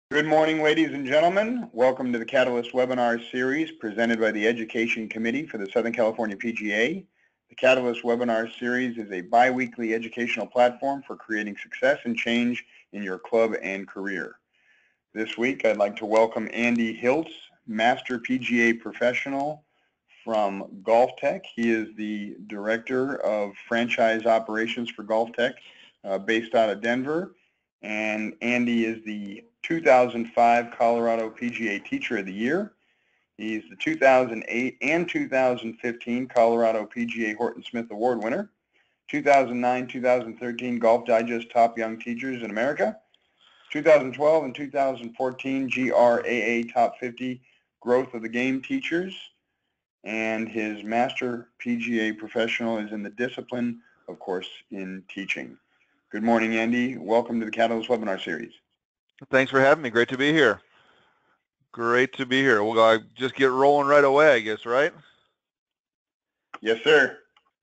Good morning, ladies and gentlemen. Welcome to the Catalyst webinar series presented by the Education Committee for the Southern California PGA. The Catalyst webinar series is a bi-weekly educational platform for creating success and change in your club and career. This week, I'd like to welcome Andy Hilts, Master PGA Professional from GOLFTEC. He is the Director of Franchise Operations for GOLFTEC, based out of Denver. And Andy is the 2005 Colorado PGA Teacher of the Year. He's the 2008 and 2015 Colorado PGA Horton Smith Award winner, 2009-2013 Golf Digest Top Young Teachers in America, 2012 and 2014 GRAA Top 50 Growth of the Game Teachers, and his Master PGA Professional is in the discipline, of course, in teaching. Good morning, Andy. Welcome to the Catalyst webinar series. Thanks for having me. Great to be here. Great to be here. We'll just get rolling right away, I guess, right? Yes, sir.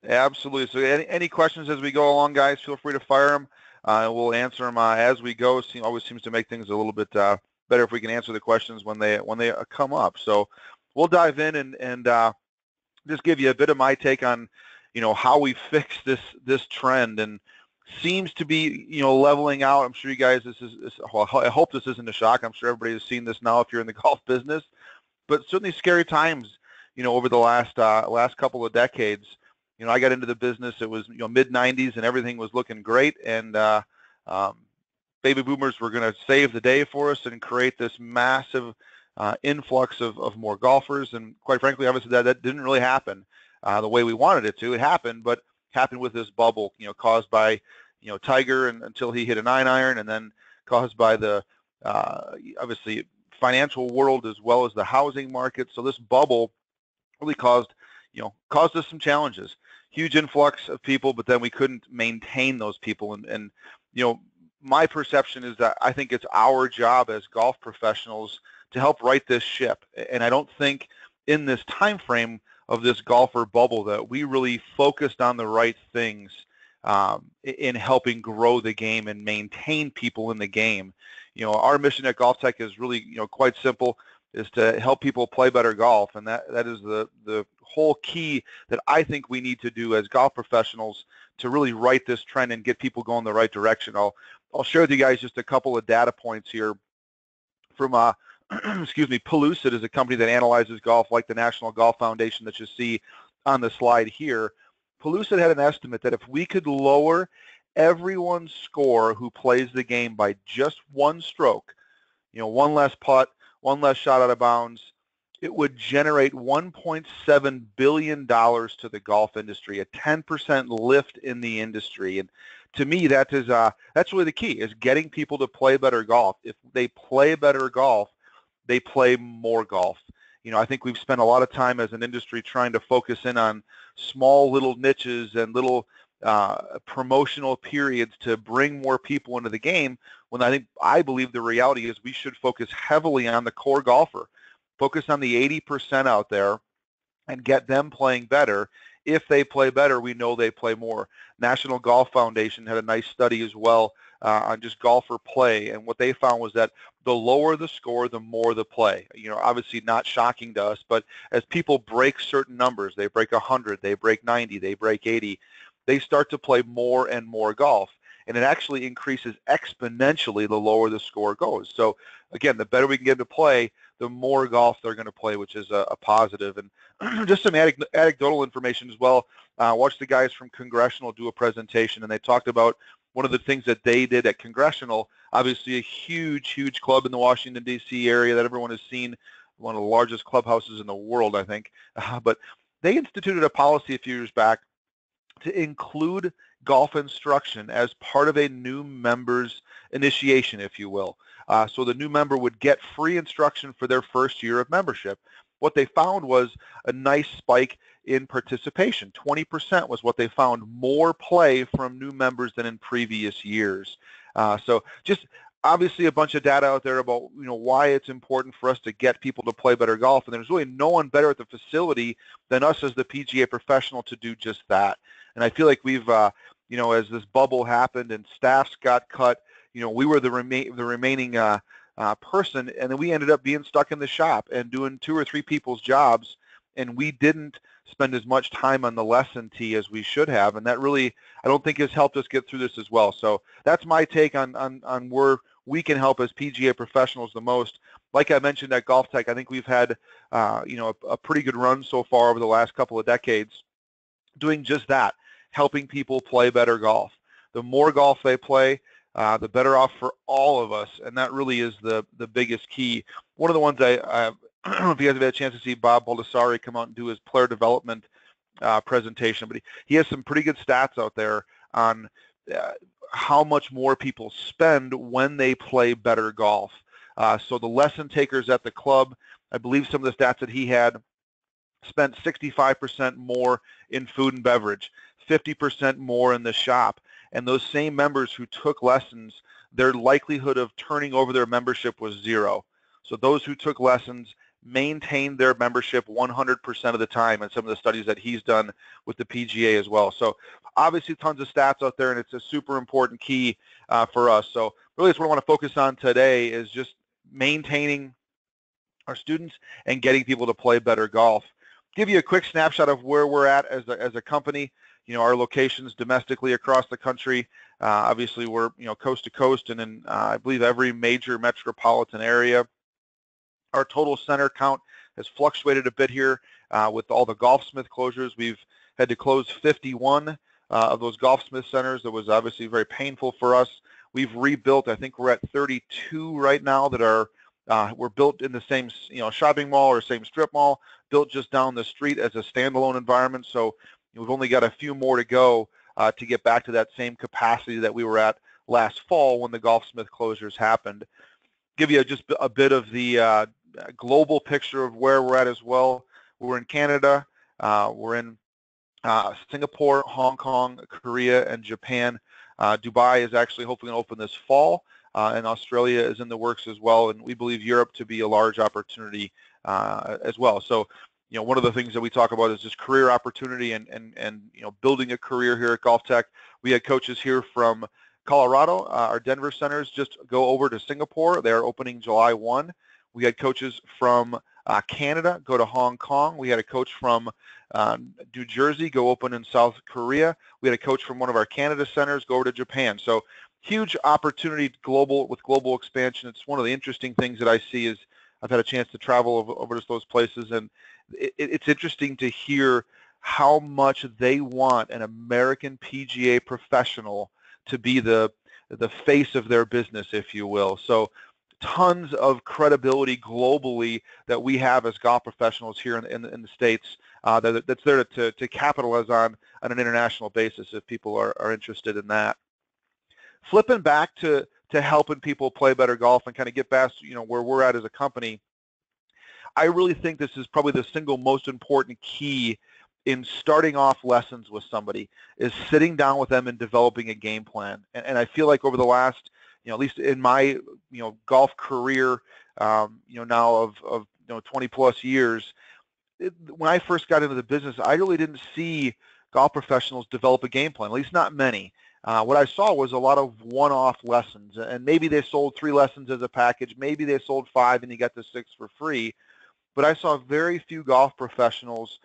Absolutely. So any questions as we go along, guys, feel free to fire them. We'll answer them as we go. Always seems to make things a little bit better if we can answer the questions when they come up. So we'll dive in and just give you a bit of my take on, how we fix this trend, and seems to be, leveling out. I'm sure you guys, well, I hope this isn't a shock. I'm sure everybody has seen this now if you're in the golf business, but certainly scary times, over the last couple of decades. I got into the business, it was, mid-90s, and everything was looking great, and baby boomers were going to save the day for us and create this massive influx of more golfers, and quite frankly, obviously, that didn't really happen the way we wanted it to. It happened, but happened with this bubble, caused by, Tiger until he hit a 9-iron, and then caused by the, obviously, financial world as well as the housing market. So this bubble really caused us some challenges. Huge influx of people, but then we couldn't maintain those people. And my perception is that I think it's our job as golf professionals to help right this ship. And I don't think in this time frame of this golfer bubble that we really focused on the right things in helping grow the game and maintain people in the game. Our mission at GOLFTEC is really, quite simple, is to help people play better golf, and that is the whole key that I think we need to do as golf professionals to really right this trend and get people going the right direction. I'll share with you guys just a couple of data points here from excuse me, Pellucid is a company that analyzes golf like the National Golf Foundation that you see on the slide here. Pellucid had an estimate that if we could lower everyone's score who plays the game by just one stroke, one less putt, one less shot out of bounds, it would generate $1.7 billion to the golf industry, a 10% lift in the industry. And to me, that's really the key, is getting people to play better golf. If they play better golf, they play more golf. I think we've spent a lot of time as an industry trying to focus in on small little niches and little promotional periods to bring more people into the game, when I believe the reality is we should focus heavily on the core golfer, focus on the 80% out there and get them playing better. If they play better, we know they play more. National Golf Foundation had a nice study as well on just golfer play, and what they found was that the lower the score, the more the play. Obviously not shocking to us, but as people break certain numbers, they break 100, they break 90, they break 80, they start to play more and more golf, and it actually increases exponentially the lower the score goes. So again, the better we can get to play, the more golf they're going to play, which is a positive. And just some anecdotal information as well. Watched the guys from Congressional do a presentation, and they talked about one of the things that they did at Congressional, obviously a huge club in the Washington, D.C. area that everyone has seen, one of the largest clubhouses in the world, I think. But they instituted a policy a few years back to include golf instruction as part of a new member's initiation, if you will. So the new member would get free instruction for their first year of membership. What they found was a nice spike in participation. 20% was what they found, more play from new members than in previous years. So just obviously a bunch of data out there about why it's important for us to get people to play better golf, and there's really no one better at the facility than us as the PGA professional to do just that. And I feel like we've as this bubble happened and staffs got cut, we were the remaining person, and then we ended up being stuck in the shop and doing 2 or 3 people's jobs, and we didn't spend as much time on the lesson tee as we should have, and that really, I don't think, has helped us get through this as well. So that's my take on where we can help as PGA professionals the most. Like I mentioned at GOLFTEC, I think we've had a pretty good run so far over the last couple of decades doing just that, helping people play better golf. The more golf they play, the better off for all of us, and that really is the biggest key. One of the ones I don't know if you guys have had a chance to see Bob Baldessari come out and do his player development presentation, but he has some pretty good stats out there on how much more people spend when they play better golf. So the lesson takers at the club, I believe some of the stats that he had, spent 65% more in food and beverage, 50% more in the shop. And those same members who took lessons, their likelihood of turning over their membership was 0. So those who took lessons maintained their membership 100% of the time in some of the studies that he's done with the PGA as well. So obviously tons of stats out there, and it's a super important key for us. So really that's what I want to focus on today, is just maintaining our students and getting people to play better golf. Give you a quick snapshot of where we're at as a company. Our locations domestically across the country. Obviously, we're coast to coast and in I believe every major metropolitan area. Our total center count has fluctuated a bit here with all the Golfsmith closures. We've had to close 51 of those Golfsmith centers. That was obviously very painful for us. We've rebuilt. I think we're at 32 right now that are we're built in the same shopping mall or same strip mall, built just down the street as a standalone environment. So we've only got a few more to go to get back to that same capacity that we were at last fall when the Golfsmith closures happened. Give you just a bit of the global picture of where we're at as well. We're in Canada, we're in Singapore, Hong Kong, Korea, and Japan. Dubai is actually hopefully going to open this fall, and Australia is in the works as well, and we believe Europe to be a large opportunity as well. So, one of the things that we talk about is just career opportunity and building a career here at GOLFTEC. We had coaches here from Colorado. Our Denver centers just go over to Singapore. They are opening July 1. We had coaches from Canada go to Hong Kong. We had a coach from New Jersey go open in South Korea. We had a coach from one of our Canada centers go over to Japan. So huge opportunity with global expansion. It's one of the interesting things that I see is I've had a chance to travel over to those places, and it's interesting to hear how much they want an American PGA professional to be the face of their business, if you will. So tons of credibility globally that we have as golf professionals here in the States that's there to capitalize on an international basis if people are interested in that. Flipping back to helping people play better golf and kind of get past where we're at as a company, I really think this is probably the single most important key in starting off lessons with somebody, is sitting down with them and developing a game plan. And I feel like over the last, at least in my, golf career, now of 20 plus years, when I first got into the business, I really didn't see golf professionals develop a game plan, at least not many. What I saw was a lot of one-off lessons, and maybe they sold 3 lessons as a package, maybe they sold 5 and you got the 6 for free, but I saw very few golf professionals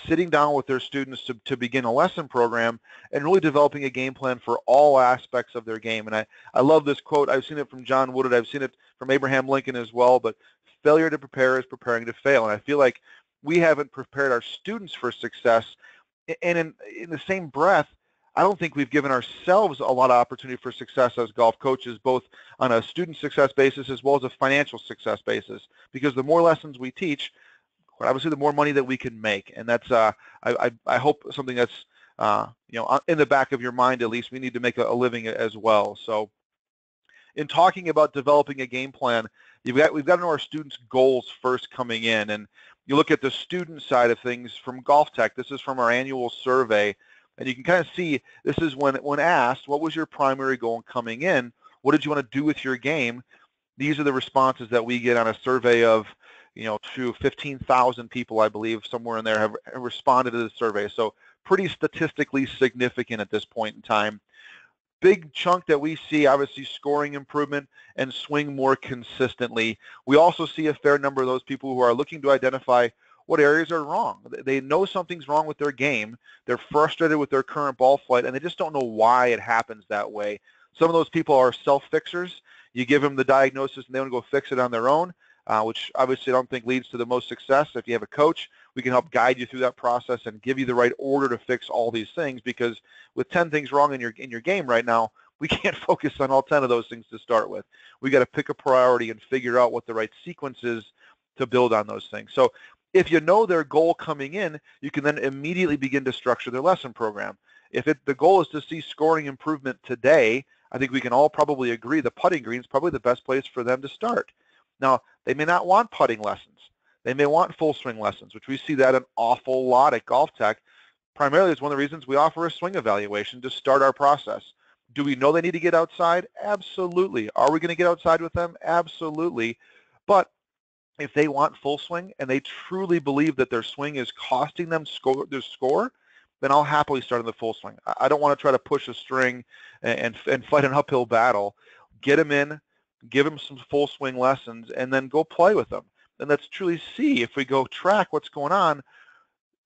sitting down with their students to begin a lesson program and really developing a game plan for all aspects of their game. And I love this quote. I've seen it from John Woodard. I've seen it from Abraham Lincoln as well, but failure to prepare is preparing to fail. And I feel like we haven't prepared our students for success. And in the same breath, I don't think we've given ourselves a lot of opportunity for success as golf coaches, both on a student success basis as well as a financial success basis, because the more lessons we teach, obviously the more money that we can make. And that's I hope something that's in the back of your mind, at least. We need to make a living as well. So in talking about developing a game plan, we've got to know our students' goals first coming in. And you look at the student side of things from GOLFTEC. This is from our annual survey, and you can kind of see this is when asked, what was your primary goal in coming in? What did you want to do with your game? These are the responses that we get on a survey of to 15,000 people, I believe, somewhere in there have responded to the survey. So pretty statistically significant at this point in time. big chunk that we see, obviously, scoring improvement and swing more consistently. We also see a fair number of those people who are looking to identify what areas are wrong. They know something's wrong with their game. They're frustrated with their current ball flight, and they just don't know why it happens that way. Some of those people are self-fixers. You give them the diagnosis, and they want to go fix it on their own, which obviously I don't think leads to the most success. If you have a coach, we can help guide you through that process and give you the right order to fix all these things, because with 10 things wrong in your game right now, we can't focus on all 10 of those things to start with. We got to pick a priority and figure out what the right sequence is to build on those things. So if you know their goal coming in, you can then immediately begin to structure their lesson program. If the goal is to see scoring improvement today, I think we can all probably agree the putting green is probably the best place for them to start. Now, they may not want putting lessons. They may want full swing lessons, which we see that an awful lot at GOLFTEC. Primarily, it's one of the reasons we offer a swing evaluation to start our process. Do we know they need to get outside? Absolutely. Are we going to get outside with them? Absolutely. But if they want full swing and they truly believe that their swing is costing them their score, then I'll happily start in the full swing. I don't want to try to push a string and fight an uphill battle. Get them in, give them some full swing lessons, and then go play with them. And let's truly see, if we go track what's going on,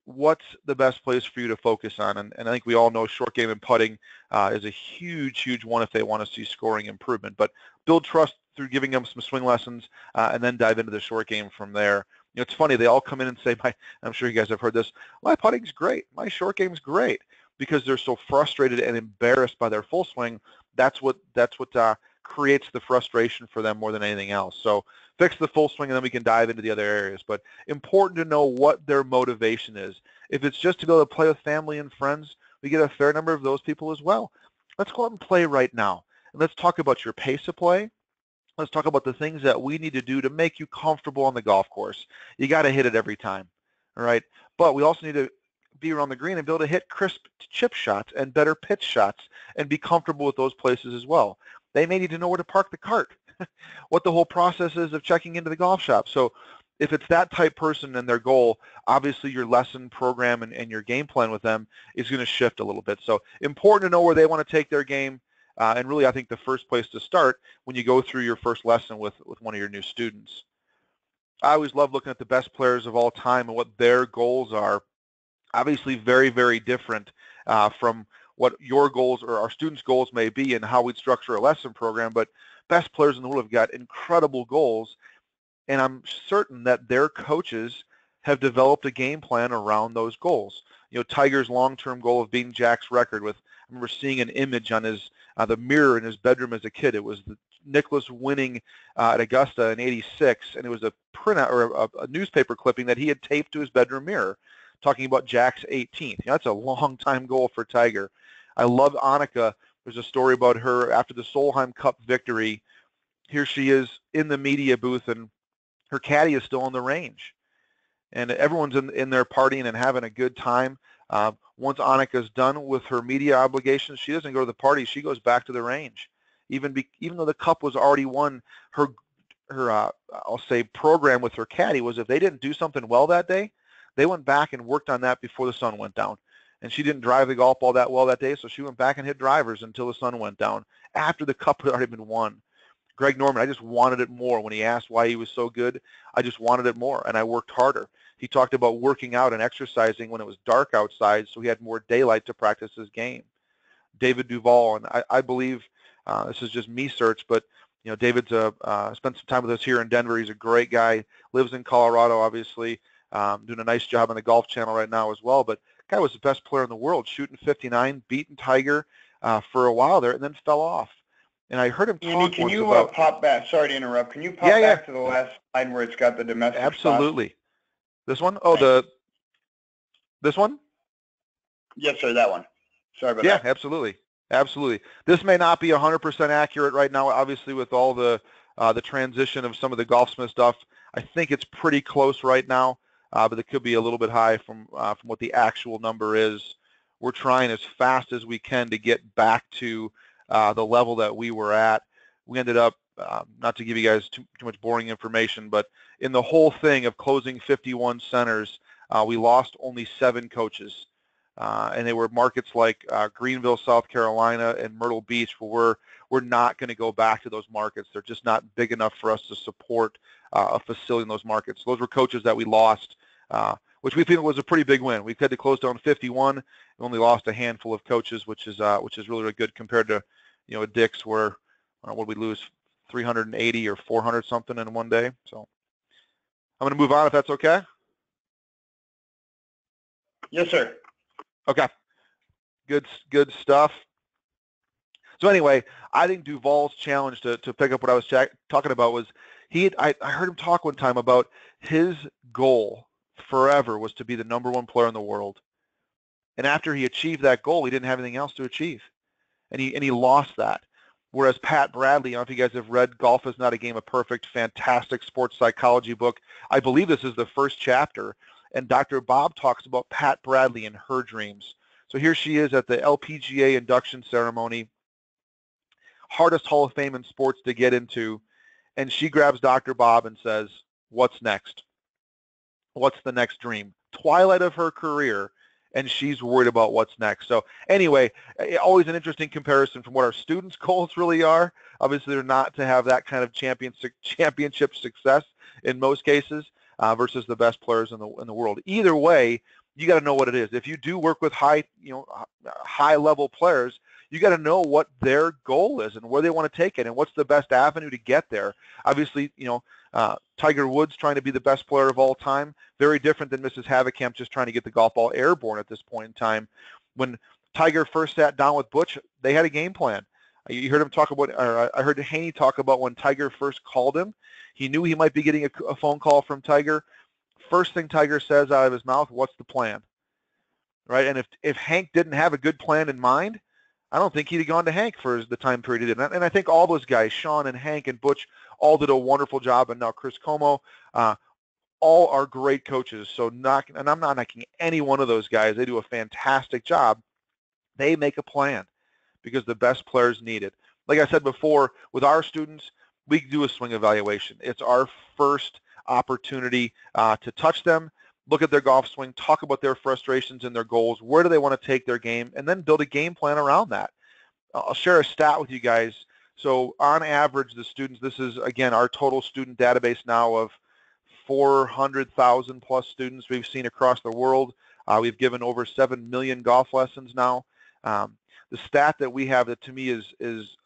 what's the best place for you to focus on. And I think we all know short game and putting is a huge, huge one if they want to see scoring improvement. But build trust through giving them some swing lessons and then dive into the short game from there. You know, it's funny, they all come in and say, I'm sure you guys have heard this, my putting's great, my short game's great, because they're so frustrated and embarrassed by their full swing. That's what creates the frustration for them more than anything else. So fix the full swing, and then we can dive into the other areas. But important to know what their motivation is. If it's just to go to play with family and friends, we get a fair number of those people as well. Let's go out and play right now. And let's talk about your pace of play. Let's talk about the things that we need to do to make you comfortable on the golf course. You got to hit it every time, all right? But we also need to be around the green and be able to hit crisp chip shots and better pitch shots and be comfortable with those places as well. They may need to know where to park the cart, what the whole process is of checking into the golf shop. So if it's that type person and their goal, obviously your lesson program and your game plan with them is going to shift a little bit. So important to know where they want to take their game. And really, I think the first place to start when you go through your first lesson with one of your new students. I always love looking at the best players of all time and what their goals are. Obviously, very, very different from what your goals or our students' goals may be and how we'd structure a lesson program. But best players in the world have got incredible goals, and I'm certain that their coaches have developed a game plan around those goals. You know, Tiger's long-term goal of beating Jack's record with, I remember seeing an image on his the mirror in his bedroom as a kid. It was Nicklaus winning at Augusta in '86, and it was a printout or a newspaper clipping that he had taped to his bedroom mirror, talking about Jack's 18th. You know, that's a long-time goal for Tiger. I love Annika. There's a story about her after the Solheim Cup victory. Here she is in the media booth, and her caddy is still on the range. And everyone's in there partying and having a good time. Once Annika's done with her media obligations, she doesn't go to the party. She goes back to the range. Even though the cup was already won, her I'll say program with her caddy was if they didn't do something well that day, they went back and worked on that before the sun went down. And she didn't drive the golf ball that well that day, so she went back and hit drivers until the sun went down after the cup had already been won. Greg Norman, I just wanted it more. When he asked why he was so good, I just wanted it more, and I worked harder. He talked about working out and exercising when it was dark outside, so he had more daylight to practice his game. David Duval, and I believe this is just me search, but you know, David's spent some time with us here in Denver. He's a great guy, lives in Colorado, obviously, doing a nice job on the Golf Channel right now as well. But the guy was the best player in the world, shooting 59, beating Tiger for a while there, and then fell off. And I heard him talk Andy, can you about, pop back? Sorry to interrupt. Can you pop back to the last slide where it's got the domestic absolutely. spots? This one? Oh, this one? Yes, sir, that one. Sorry about that. Yeah, absolutely. Absolutely. This may not be 100% accurate right now, obviously, with all the transition of some of the Golfsmith stuff. I think it's pretty close right now, but it could be a little bit high from what the actual number is. We're trying as fast as we can to get back to the level that we were at. We ended up, not to give you guys too much boring information, but in the whole thing of closing 51 centers, we lost only 7 coaches. and they were markets like Greenville, South Carolina, and Myrtle Beach, where we're not going to go back to those markets. They're just not big enough for us to support a facility in those markets. Those were coaches that we lost, which we feel was a pretty big win. We had to close down 51 and only lost a handful of coaches, which is really, really good compared to, Dick's, where what we lose 380 or 400 something in one day. So I'm going to move on if that's okay. Yes, sir. Okay. Good stuff. So anyway, I think Duval's challenge to pick up what I was talking about was I heard him talk one time about his goal forever was to be the #1 player in the world. And after he achieved that goal, he didn't have anything else to achieve. And he lost that. Whereas Pat Bradley, I don't know if you guys have read Golf is Not a Game of Perfect, fantastic sports psychology book. I believe this is the first chapter. And Dr. Bob talks about Pat Bradley and her dreams. So here she is at the LPGA induction ceremony, hardest Hall of Fame in sports to get into, and she grabs Dr. Bob and says, "What's next? What's the next dream?" Twilight of her career, and she's worried about what's next. So anyway, always an interesting comparison from what our students' goals really are. Obviously, they're not to have that kind of championship success in most cases versus the best players in the world. Either way, you got to know what it is. If you do work with high-level players, you got to know what their goal is and where they want to take it and what's the best avenue to get there. Obviously, Tiger Woods trying to be the best player of all time, very different than Mrs. Haverkamp just trying to get the golf ball airborne at this point in time. When Tiger first sat down with Butch, they had a game plan. You heard him talk about, or I heard Haney talk about when Tiger first called him. He knew he might be getting a phone call from Tiger. First thing Tiger says out of his mouth, "What's the plan?" Right? And if Hank didn't have a good plan in mind, I don't think he'd have gone to Hank for the time period he did. And I think all those guys, Sean and Hank and Butch, all did a wonderful job. And now Chris Como, all are great coaches. So and I'm not knocking any one of those guys. They do a fantastic job. They make a plan because the best players need it. Like I said before, with our students, we do a swing evaluation. It's our first opportunity to touch them, look at their golf swing, talk about their frustrations and their goals, where do they want to take their game, and then build a game plan around that. I'll share a stat with you guys. So on average, the students, this is, again, our total student database now of 400,000 plus students we've seen across the world. We've given over 7 million golf lessons now. The stat that we have that to me is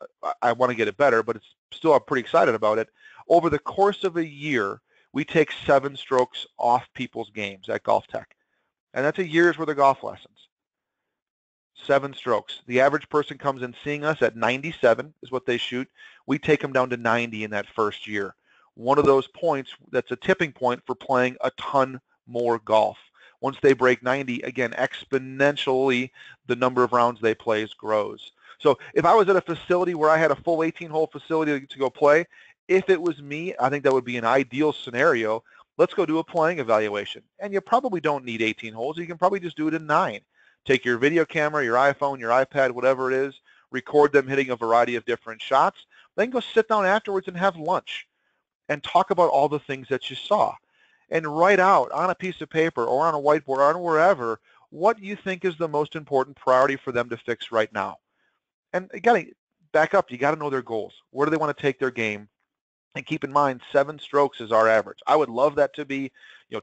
I want to get it better, but it's still, I'm pretty excited about it. Over the course of a year, we take 7 strokes off people's games at GOLFTEC. And that's a year's worth of golf lessons. 7 strokes. The average person comes in seeing us at 97 is what they shoot. We take them down to 90 in that first year. One of those points, that's a tipping point for playing a ton more golf. Once they break 90, again, exponentially, the number of rounds they play grows. So if I was at a facility where I had a full 18-hole facility to go play, if it was me, I think that would be an ideal scenario. Let's go do a playing evaluation. And you probably don't need 18 holes. You can probably just do it in 9. Take your video camera, your iPhone, your iPad, whatever it is, record them hitting a variety of different shots, then go sit down afterwards and have lunch and talk about all the things that you saw. And write out on a piece of paper or on a whiteboard or on wherever what you think is the most important priority for them to fix right now. And you got to back up. You got to know their goals. Where do they want to take their game? And keep in mind, 7 strokes is our average. I would love that to be,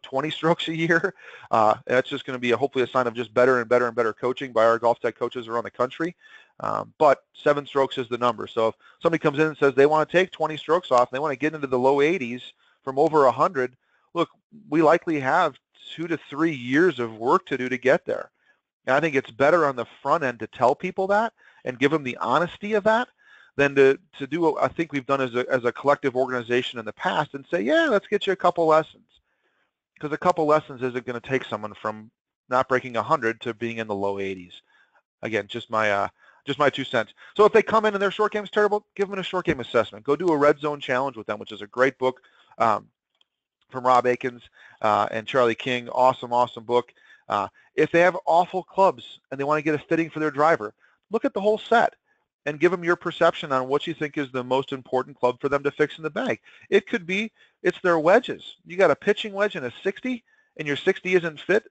20 strokes a year. That's just going to be hopefully a sign of just better and better and better coaching by our GOLFTEC coaches around the country. But 7 strokes is the number. So if somebody comes in and says they want to take 20 strokes off and they want to get into the low 80s from over 100, look, we likely have 2 to 3 years of work to do to get there. And I think it's better on the front end to tell people that and give them the honesty of that than to do what I think we've done as a collective organization in the past and say, yeah, let's get you a couple lessons. Because a couple lessons isn't going to take someone from not breaking 100 to being in the low 80s. Again, just my 2 cents. So if they come in and their short game is terrible, give them a short game assessment. Go do a red zone challenge with them, which is a great book from Rob Akins and Charlie King. Awesome, awesome book. If they have awful clubs and they want to get a fitting for their driver, look at the whole set and give them your perception on what you think is the most important club for them to fix in the bag. It could be it's their wedges. You got a pitching wedge and a 60, and your 60 isn't fit.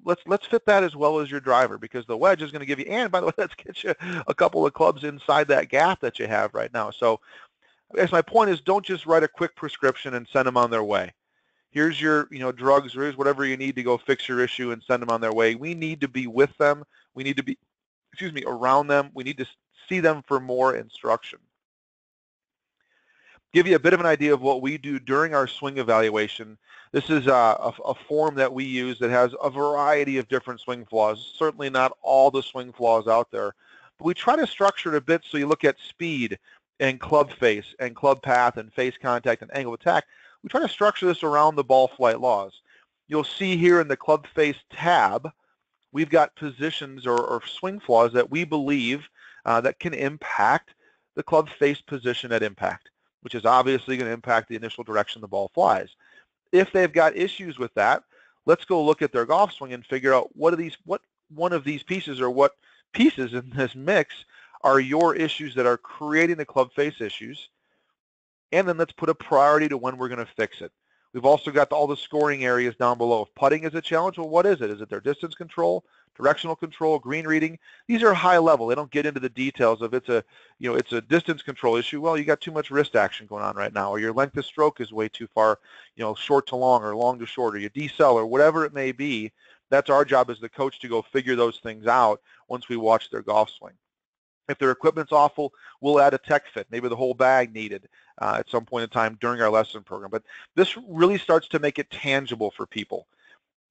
let's fit that as well as your driver, because the wedge is going to give you, and by the way, let's get you a couple of clubs inside that gap that you have right now. So I guess my point is, don't just write a quick prescription and send them on their way. Here's your, drugs, or here's whatever you need to go fix your issue, and send them on their way. We need to be with them. We need to be, around them. We need to see them for more instruction. Give you a bit of an idea of what we do during our swing evaluation. This is a form that we use that has a variety of different swing flaws, certainly not all the swing flaws out there, but we try to structure it a bit so you look at speed and club face and club path and face contact and angle of attack. We try to structure this around the ball flight laws. You'll see here in the club face tab, we've got positions or swing flaws that we believe that can impact the club face position at impact, which is obviously going to impact the initial direction the ball flies. If they've got issues with that, let's go look at their golf swing and figure out what one of these pieces, or what pieces in this mix are your issues that are creating the club face issues, and then let's put a priority to when we're going to fix it. We've also got all the scoring areas down below. If putting is a challenge, well, what is it? Is it their distance control, directional control, green reading? These are high level. They don't get into the details of it's a distance control issue. Well, you got too much wrist action going on right now, or your length of stroke is way too far, short to long or long to short, or you decel, or whatever it may be. That's our job as the coach, to go figure those things out once we watch their golf swing. If their equipment's awful, we'll add a tech fit, maybe the whole bag needed at some point in time during our lesson program. But this really starts to make it tangible for people.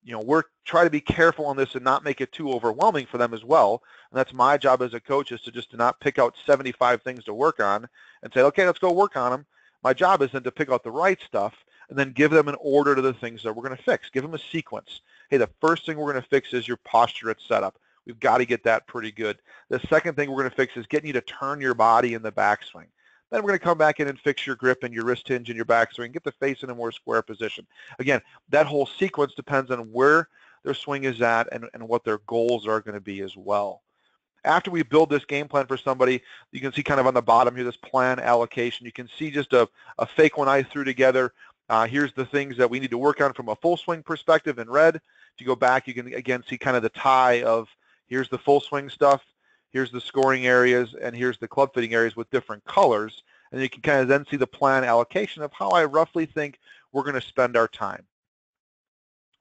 We're trying to be careful on this and not make it too overwhelming for them as well. And that's my job as a coach, is to not pick out 75 things to work on and say, okay, let's go work on them. My job is then to pick out the right stuff and then give them an order to the things that we're going to fix. Give them a sequence. Hey, the first thing we're going to fix is your posture at setup. We've got to get that pretty good. The second thing we're going to fix is getting you to turn your body in the backswing. Then we're going to come back in and fix your grip and your wrist hinge and your backswing, get the face in a more square position. Again, that whole sequence depends on where their swing is at and what their goals are going to be as well. After we build this game plan for somebody, you can see kind of on the bottom here, this plan allocation. You can see just a fake one I threw together. Here's the things that we need to work on from a full swing perspective in red. If you go back, you can again see kind of the tie of, here's the full swing stuff, here's the scoring areas, and here's the club fitting areas with different colors. And you can kind of then see the plan allocation of how I roughly think we're going to spend our time.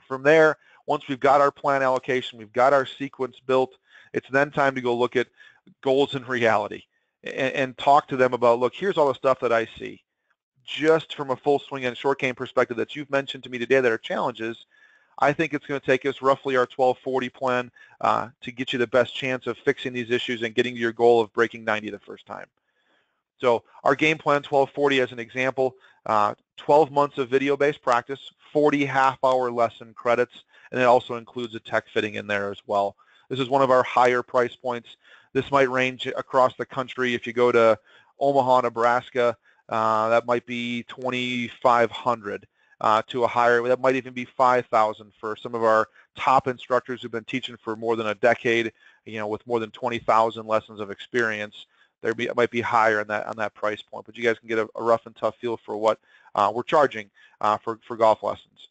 From there, once we've got our plan allocation, we've got our sequence built, it's then time to go look at goals in reality and talk to them about, look, here's all the stuff that I see. Just from a full swing and short game perspective that you've mentioned to me today that are challenges, I think it's going to take us roughly our 1240 plan to get you the best chance of fixing these issues and getting to your goal of breaking 90 the first time. So our game plan 1240 as an example, 12 months of video-based practice, 40 half-hour lesson credits, and it also includes a tech fitting in there as well. This is one of our higher price points. This might range across the country. If you go to Omaha, Nebraska, that might be $2,500. To a higher, that might even be $5,000 for some of our top instructors who've been teaching for more than a decade, with more than 20,000 lessons of experience. It might be higher on that price point, but you guys can get a rough and tough feel for what we're charging for golf lessons.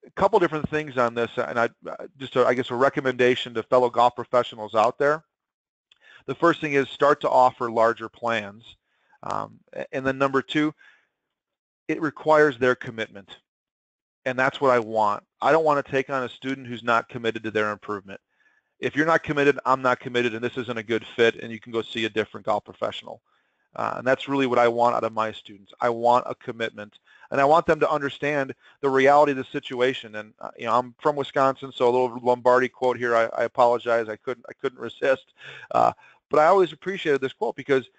A couple different things on this, and I guess a recommendation to fellow golf professionals out there. The first thing is start to offer larger plans, and then number two, it requires their commitment, and that's what I want. I don't want to take on a student who's not committed to their improvement. If you're not committed, I'm not committed, and this isn't a good fit, and you can go see a different golf professional. And that's really what I want out of my students. I want a commitment, and I want them to understand the reality of the situation. And I'm from Wisconsin, so a little Lombardi quote here. I apologize. I couldn't resist. But I always appreciated this quote, because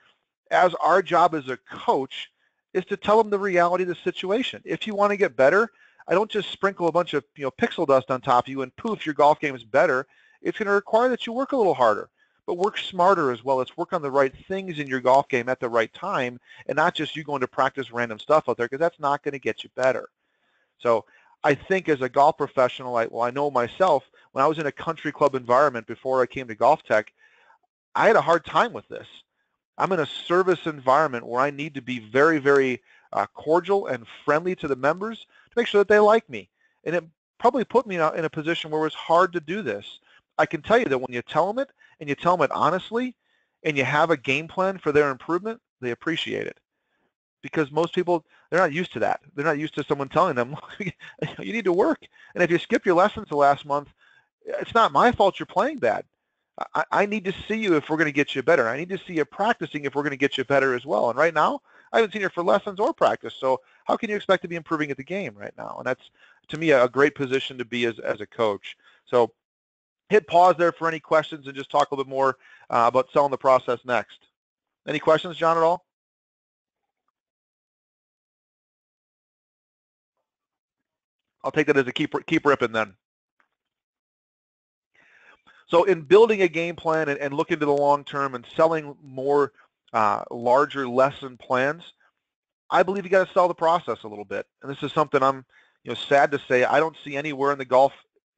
as our job as a coach is to tell them the reality of the situation. If you want to get better, I don't just sprinkle a bunch of pixel dust on top of you and poof, your golf game is better. It's going to require that you work a little harder, but work smarter as well. Let's work on the right things in your golf game at the right time, and not just you going to practice random stuff out there, because that's not going to get you better. So I think as a golf professional, I know myself, when I was in a country club environment before I came to GOLFTEC, I had a hard time with this. I'm in a service environment where I need to be very, very cordial and friendly to the members to make sure that they like me. And it probably put me in a position where it was hard to do this. I can tell you that when you tell them it, and you tell them it honestly, and you have a game plan for their improvement, they appreciate it. Because most people, they're not used to that. They're not used to someone telling them, you need to work. And if you skip your lessons the last month, it's not my fault you're playing bad. I need to see you if we're going to get you better. I need to see you practicing if we're going to get you better as well. And right now, I haven't seen you for lessons or practice. So how can you expect to be improving at the game right now? And that's, to me, a great position to be as a coach. So hit pause there for any questions and just talk a little bit more about selling the process next. Any questions, John, at all? I'll take that as a keep ripping then. So in building a game plan and looking to the long term and selling more larger lesson plans, I believe you got to sell the process a little bit. And this is something I'm sad to say I don't see anywhere in the golf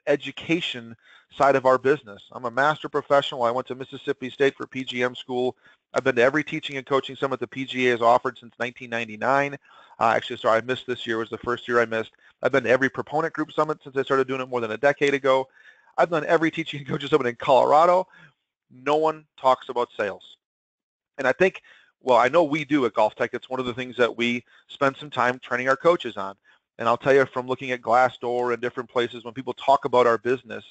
education side of our business. I'm a master professional. I went to Mississippi State for PGM school. I've been to every teaching and coaching summit the PGA has offered since 1999. Actually, sorry, I missed this year. It was the first year I missed. I've been to every proponent group summit since I started doing it more than a decade ago. I've done every teaching and coaching summit in Colorado. No one talks about sales. And I think, well, I know we do at GOLFTEC. It's one of the things that we spend some time training our coaches on. And I'll tell you, from looking at Glassdoor and different places, when people talk about our business,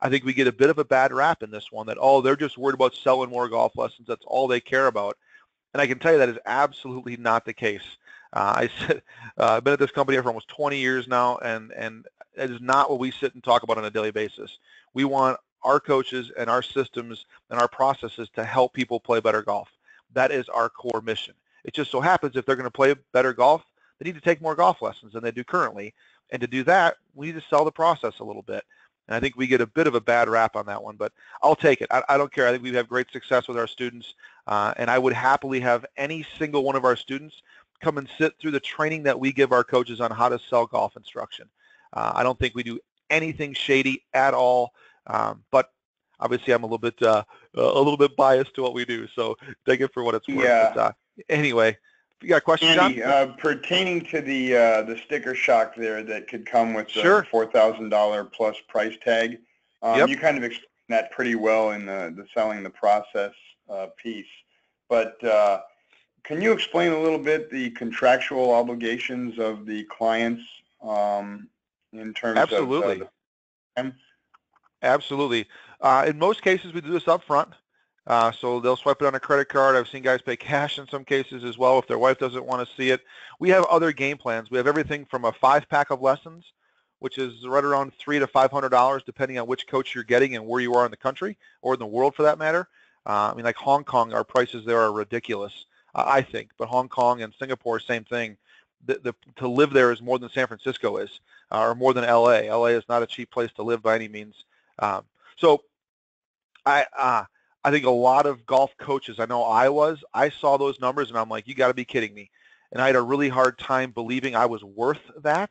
I think we get a bit of a bad rap in this one that, oh, they're just worried about selling more golf lessons. That's all they care about. And I can tell you that is absolutely not the case. I've been at this company for almost 20 years now, and it is not what we sit and talk about on a daily basis. We want our coaches and our systems and our processes to help people play better golf. That is our core mission. It just so happens if they're going to play better golf, they need to take more golf lessons than they do currently. And to do that, we need to sell the process a little bit. And I think we get a bit of a bad rap on that one, but I'll take it. I don't care. I think we've had great success with our students, and I would happily have any single one of our students come and sit through the training that we give our coaches on how to sell golf instruction. I don't think we do anything shady at all, but obviously I'm a little bit biased to what we do, so take it for what it's worth. Yeah. But, anyway, you got a question, Andy, John? pertaining to the sticker shock there that could come with the Sure. $4,000 plus price tag, Yep. you kind of explained that pretty well in the selling the process piece. But can you explain a little bit the contractual obligations of the clients in terms Absolutely. of Absolutely. In most cases, we do this up front. So they'll swipe it on a credit card. I've seen guys pay cash in some cases as well if their wife doesn't want to see it. We have other game plans. We have everything from a 5-pack of lessons, which is right around $300 to $500, depending on which coach you're getting and where you are in the country or in the world for that matter. I mean, like Hong Kong, our prices there are ridiculous, I think. But Hong Kong and Singapore, same thing. To live there is more than San Francisco is, or more than LA. LA is not a cheap place to live by any means. So I think a lot of golf coaches, I know I saw those numbers and I'm like, you got to be kidding me. And I had a really hard time believing I was worth that.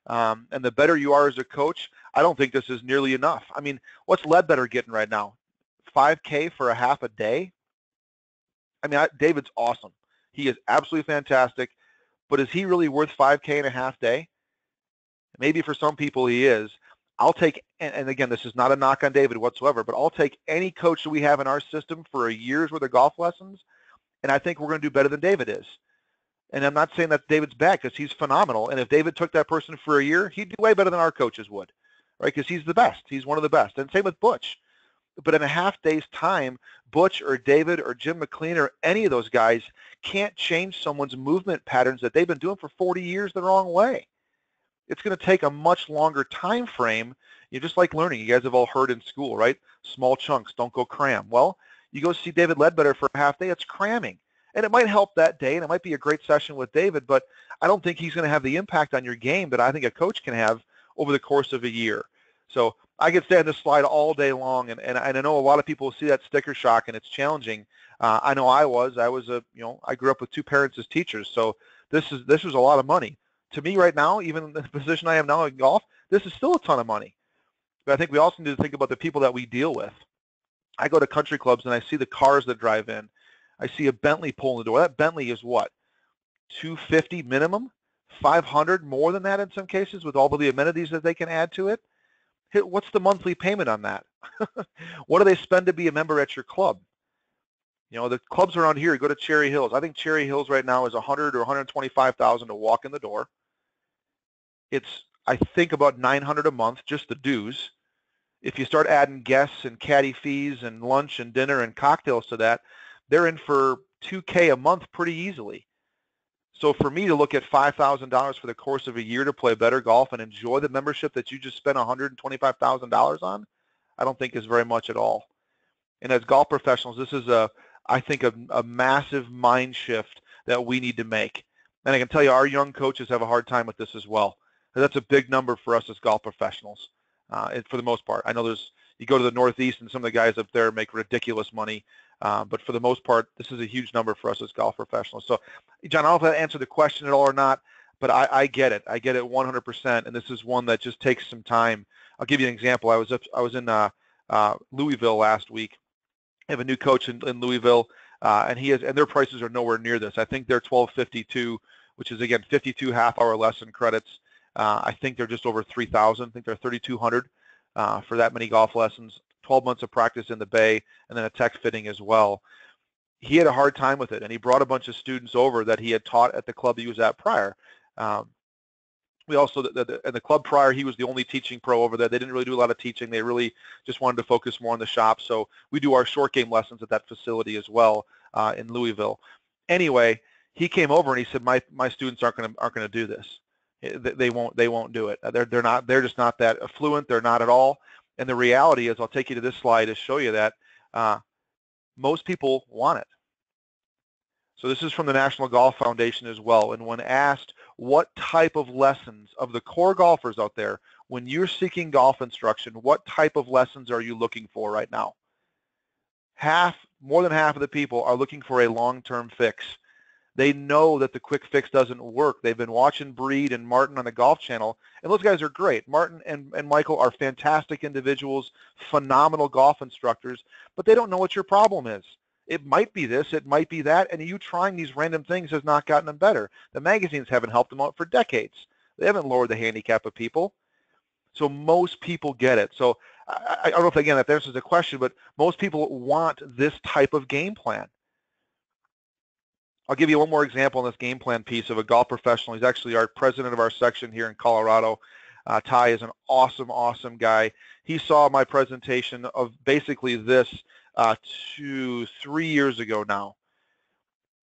And the better you are as a coach, I don't think this is nearly enough. I mean, what's Ledbetter getting right now? $5K for a half a day? I mean, David's awesome. He is absolutely fantastic. But is he really worth $5K in a half day? Maybe for some people he is. I'll take, and again, this is not a knock on David whatsoever, but I'll take any coach that we have in our system for a year's worth of golf lessons, and I think we're going to do better than David is. And I'm not saying that David's bad because he's phenomenal, and if David took that person for a year, he'd do way better than our coaches would, right? Because he's the best. He's one of the best. And same with Butch. But in a half day's time, Butch or David or Jim McLean or any of those guys can't change someone's movement patterns that they've been doing for 40 years the wrong way. It's going to take a much longer time frame. Just like learning. You guys have all heard in school, right? Small chunks, don't go cram. Well, you go see David Ledbetter for a half day, it's cramming. And it might help that day, and it might be a great session with David, but I don't think he's going to have the impact on your game that I think a coach can have over the course of a year. So I could stay on this slide all day long, and I know a lot of people see that sticker shock, and it's challenging. I know I grew up with 2 parents as teachers, so this was a lot of money. To me right now, even in the position I am now in golf, this is still a ton of money. But I think we also need to think about the people that we deal with. I go to country clubs and I see the cars that drive in. I see a Bentley pulling the door. That Bentley is what? $250 minimum? $500, more than that in some cases, with all of the amenities that they can add to it. What's the monthly payment on that? What do they spend to be a member at your club? You know, the clubs around here, go to Cherry Hills. I think Cherry Hills right now is $100,000 or $125,000 to walk in the door. It's, I think, about $900 a month, just the dues. If you start adding guests and caddy fees and lunch and dinner and cocktails to that, they're in for $2,000 a month pretty easily. So for me to look at $5,000 for the course of a year to play better golf and enjoy the membership that you just spent $125,000 on, I don't think is very much at all. And as golf professionals, this is I think a massive mind shift that we need to make. And I can tell you our young coaches have a hard time with this as well. That's a big number for us as golf professionals, for the most part. I know you go to the Northeast and some of the guys up there make ridiculous money, but for the most part, this is a huge number for us as golf professionals. So, John, I don't know if that answered the question at all or not, but I get it. I get it 100%, and this is one that just takes some time. I'll give you an example. I was in Louisville last week. I have a new coach in Louisville, and their prices are nowhere near this. I think they're $1,252, which is again 52 half-hour lesson credits. I think they're just over 3,000. I think they're 3,200 for that many golf lessons. 12 months of practice in the Bay, and then a tech fitting as well. He had a hard time with it, and he brought a bunch of students over that he had taught at the club he was at prior. We also, in the club prior, he was the only teaching pro over there. They didn't really do a lot of teaching. They really just wanted to focus more on the shop. So we do our short game lessons at that facility as well in Louisville. Anyway, he came over and he said, my students aren't going to do this. They won't do it. They're just not that affluent. They're not at all. And the reality is, I'll take you to this slide to show you that most people want it. So this is from the National Golf Foundation as well. And when asked what type of lessons of the core golfers out there, when you're seeking golf instruction, what type of lessons are you looking for right now? More than half of the people are looking for a long-term fix. They know that the quick fix doesn't work. They've been watching Breed and Martin on the Golf Channel, and those guys are great. Martin and Michael are fantastic individuals, phenomenal golf instructors, but they don't know what your problem is. It might be this, it might be that, and you trying these random things has not gotten them better. The magazines haven't helped them out for decades. They haven't lowered the handicap of people. So most people get it. So I don't know if, again, that answers the question, but most people want this type of game plan. I'll give you one more example on this game plan piece of a golf professional. He's actually our president of our section here in Colorado. Ty is an awesome, awesome guy. He saw my presentation of basically this 3 years ago now.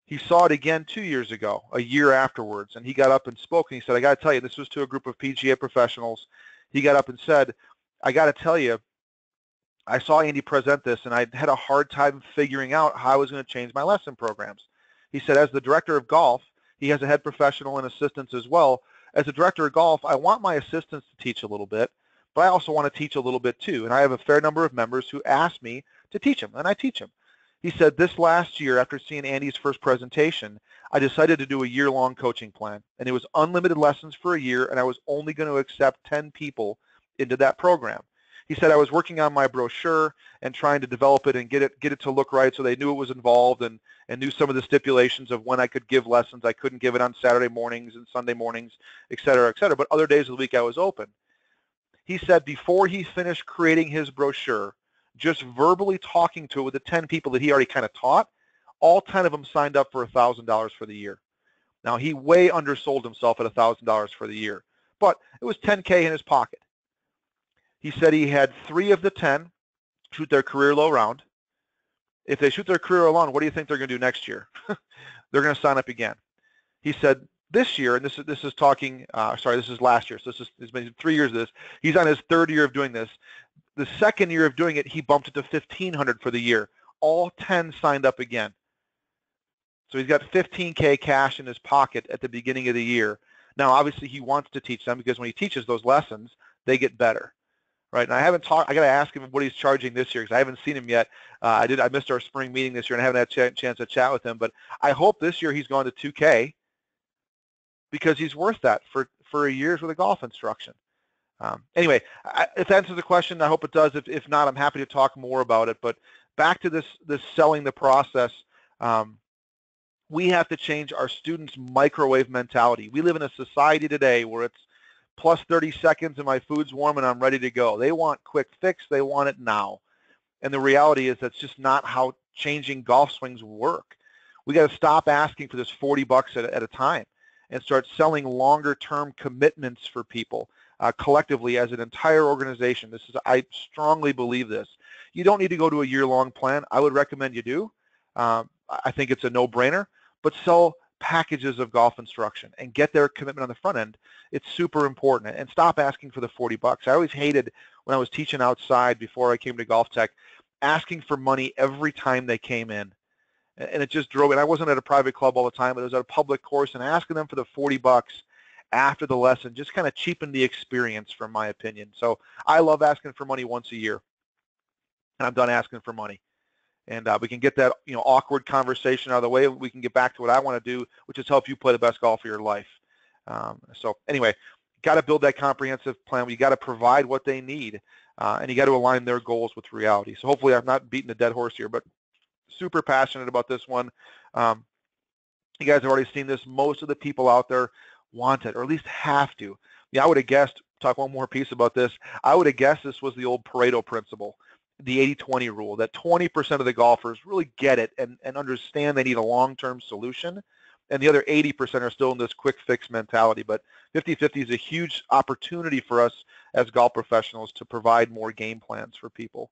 He saw it again 2 years ago, a year afterwards, and he got up and spoke, and he said, I got to tell you, this was to a group of PGA professionals. He got up and said, I got to tell you, I saw Andy present this, and I had a hard time figuring out how I was going to change my lesson programs. He said, as the director of golf, he has a head professional and assistants as well. As a director of golf, I want my assistants to teach a little bit, but I also want to teach a little bit too. And I have a fair number of members who ask me to teach them, and I teach them. He said, this last year, after seeing Andy's first presentation, I decided to do a year-long coaching plan. And it was unlimited lessons for a year, and I was only going to accept 10 people into that program. He said, I was working on my brochure and trying to develop it and get it to look right so they knew it was involved and knew some of the stipulations of when I could give lessons. I couldn't give it on Saturday mornings and Sunday mornings, et cetera, but other days of the week I was open. He said before he finished creating his brochure, just verbally talking to it with the 10 people that he already kind of taught, all 10 of them signed up for $1,000 for the year. Now, he way undersold himself at $1,000 for the year, but it was $10K in his pocket. He said he had 3 of the 10 shoot their career low round. If they shoot their career low round, what do you think they're going to do next year? They're going to sign up again. He said this year, and this is talking, this is last year, so it's been 3 years of this. He's on his 3rd year of doing this. The 2nd year of doing it, he bumped it to $1,500 for the year. All 10 signed up again. So he's got $15K cash in his pocket at the beginning of the year. Now, obviously, he wants to teach them because when he teaches those lessons, they get better, right? And I got to ask him what he's charging this year because I haven't seen him yet. I missed our spring meeting this year and I haven't had a chance to chat with him. But I hope this year he's gone to $2K because he's worth that for a year's worth of golf instruction. Anyway, if that answers the question, I hope it does. If not, I'm happy to talk more about it. But back to this selling the process. We have to change our students' microwave mentality. We live in a society today where it's plus 30 seconds and my food's warm and I'm ready to go. They want quick fix. They want it now. And the reality is that's just not how changing golf swings work. We got to stop asking for this 40 bucks at a time and start selling longer term commitments for people collectively as an entire organization. I strongly believe this. You don't need to go to a year-long plan. I would recommend you do. I think it's a no-brainer, but sell packages of golf instruction and get their commitment on the front end. It's super important, and stop asking for the 40 bucks. I always hated when I was teaching outside before I came to GOLFTEC, asking for money every time they came in. And it just drove it. I wasn't at a private club all the time, but it was at a public course, and asking them for the 40 bucks after the lesson just kind of cheapened the experience, from my opinion. So I love asking for money once a year, and I'm done asking for money. And we can get that awkward conversation out of the way. We can get back to what I want to do, which is help you play the best golf of your life. So anyway, got to build that comprehensive plan. You got to provide what they need, and you got to align their goals with reality. So hopefully I'm not beating a dead horse here, but super passionate about this one. You guys have already seen this. Most of the people out there want it, or at least have to. I would have guessed, talk one more piece about this, I would have guessed this was the old Pareto principle, the 80-20 rule, that 20% of the golfers really get it and understand they need a long-term solution, and the other 80% are still in this quick fix mentality. But 50-50 is a huge opportunity for us as golf professionals to provide more game plans for people.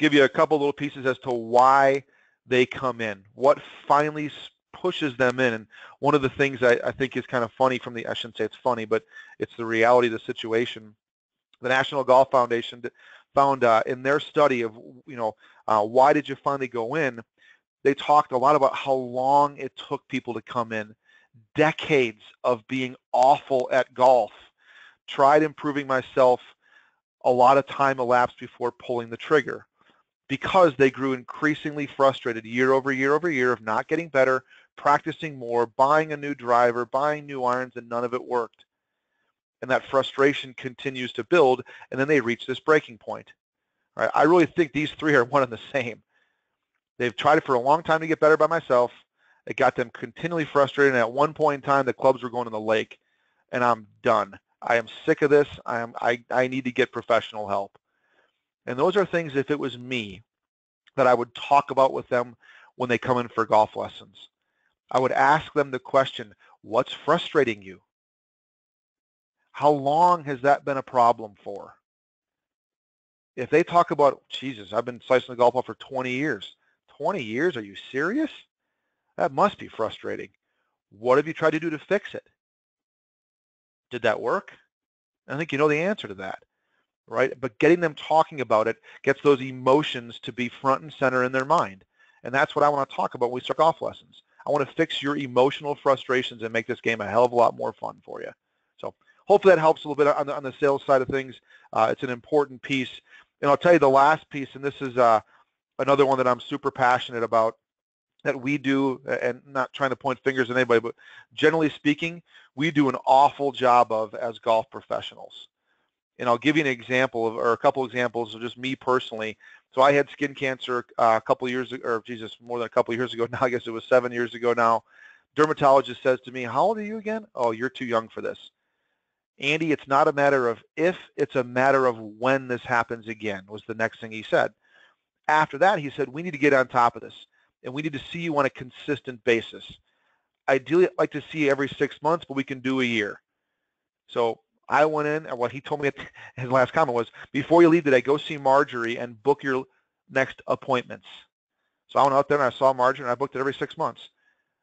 Give you a couple little pieces as to why they come in, what finally pushes them in. And one of the things I think is kind of funny I shouldn't say it's funny, but it's the reality of the situation. The National Golf Foundation found in their study of, why did you finally go in, they talked a lot about how long it took people to come in. Decades of being awful at golf. Tried improving myself. A lot of time elapsed before pulling the trigger, because they grew increasingly frustrated year over year over year of not getting better, practicing more, buying a new driver, buying new irons, and none of it worked. And that frustration continues to build, and then they reach this breaking point. All right, I really think these three are one and the same. They've tried it for a long time to get better by myself. It got them continually frustrated, and at one point in time, the clubs were going in the lake, and I'm done. I am sick of this. I need to get professional help. And those are things, if it was me, that I would talk about with them when they come in for golf lessons. I would ask them the question, what's frustrating you? How long has that been a problem for? If they talk about, Jesus, I've been slicing the golf ball for 20 years. 20 years? Are you serious? That must be frustrating. What have you tried to do to fix it? Did that work? I think you know the answer to that. Right? But getting them talking about it gets those emotions to be front and center in their mind. And that's what I want to talk about when we start golf lessons. I want to fix your emotional frustrations and make this game a hell of a lot more fun for you. So hopefully that helps a little bit on the sales side of things. It's an important piece. And I'll tell you the last piece, and this is another one that I'm super passionate about, that we do, and not trying to point fingers at anybody, but generally speaking, we do an awful job of as golf professionals. And I'll give you an example or a couple examples of just me personally. So I had skin cancer a couple of years ago, or Jesus, more than a couple of years ago now. I guess it was 7 years ago now. Dermatologist says to me, how old are you again? Oh, you're too young for this. Andy, it's not a matter of if, it's a matter of when this happens again, was the next thing he said. After that, he said, we need to get on top of this, and we need to see you on a consistent basis. Ideally, I'd like to see you every 6 months, but we can do a year. So I went in, and what he told me, his last comment was, before you leave today, go see Marjorie and book your next appointments. So I went out there and I saw Marjorie, and I booked it every 6 months.